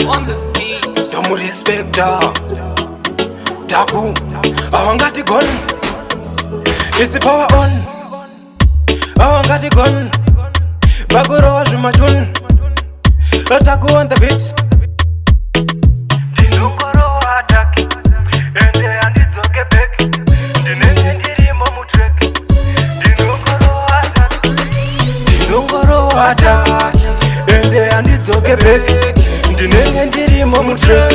on the beat. Don't respect Taku, I want got the gun. It's the power on. I want got the gun. Baguro was my tune. Taku on the beat. Dinongoro attack. And it's okay back. Dinengiri momu track. Dinongoro attack. Dinongoro attack. And it's okay back. Dinengiri momu track.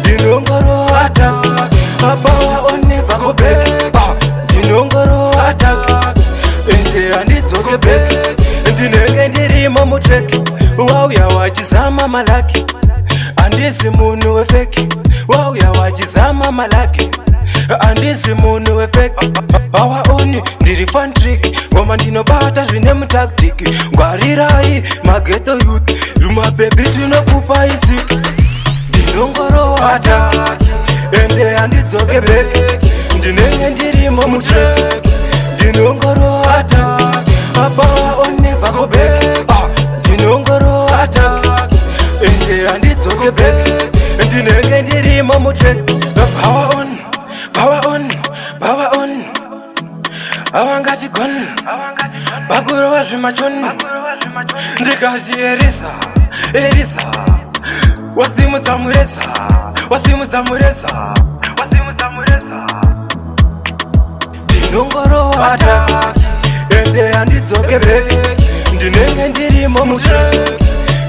Dinongoro attack. A power on never go back. Dinongoro attack. And it's okay back. Dinengiri momu track. Wow ya wachizama malaki. Andisi munu we fake. Wow ya wachizama malaki. Andisi munu we fake. Power on ndiri fan trick. Wama ndino bata zvine tactic. Ngwarirai mageto youth. Ruma baby tinokupa isi. Dinongoro attack. Ende andidzoke back. Ndinenge ndirimo mu track. Dinongoro attack. A power on never go back. Dinongoro attack. Ende andidzoke back. Ndinenge ndirimo mu track. Power on, power on, power on. Awangati gun. Baguro wa zvimachoni. Ndikati erisa, erisa. Wasimu zamureza, wasimu zamureza, wasimu zamureza. Dinongoro attack. Ende andidzoke back. Ndinenge ndirimo mu track.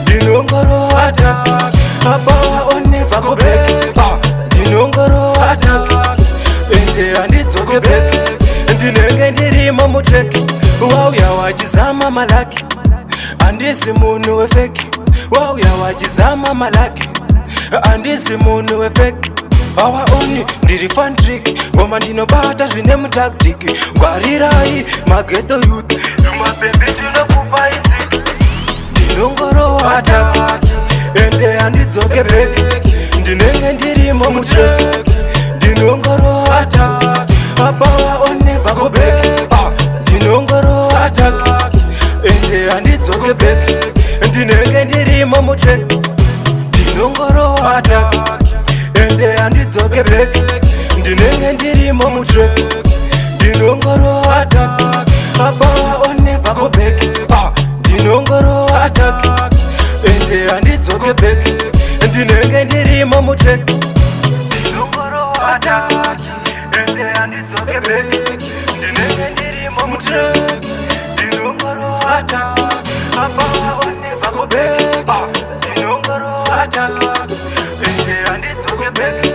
Dinongoro attack. A power on never go back. Dinongoro attack. Ende andidzoke back. Ndinenge ndirimo mu track. Wow ya wachizama malaki. Andisi munu we fake. Wow ya wachizama malaki. Andisi munu we fake. Power on ndiri fan trick. Wama ndino bata zvine tactic. Ngwarirai mageto youth. Ruma baby tinokupa isi. Dinongoro attack. Ende andidzoke back. Ndinenge ndirimo mu track. Dinongoro attack. A power on never go back. Dinongoro attack. Ende andidzoke back. Ndinenge ndirimo mu track. Dinongoro attack. Ende andidzoke back. Ndinenge ndirimo mu track. Dinongoro attack. A power on never go back. Dinongoro attack. Ende andidzoke back. Ndinenge ndirimo mu track. Dinongoro attack. Ende andidzoke back. Ndinenge ndirimo mu track. Dinongoro attack. A power on never go back. Dinongoro attack. Ende andidzoke back.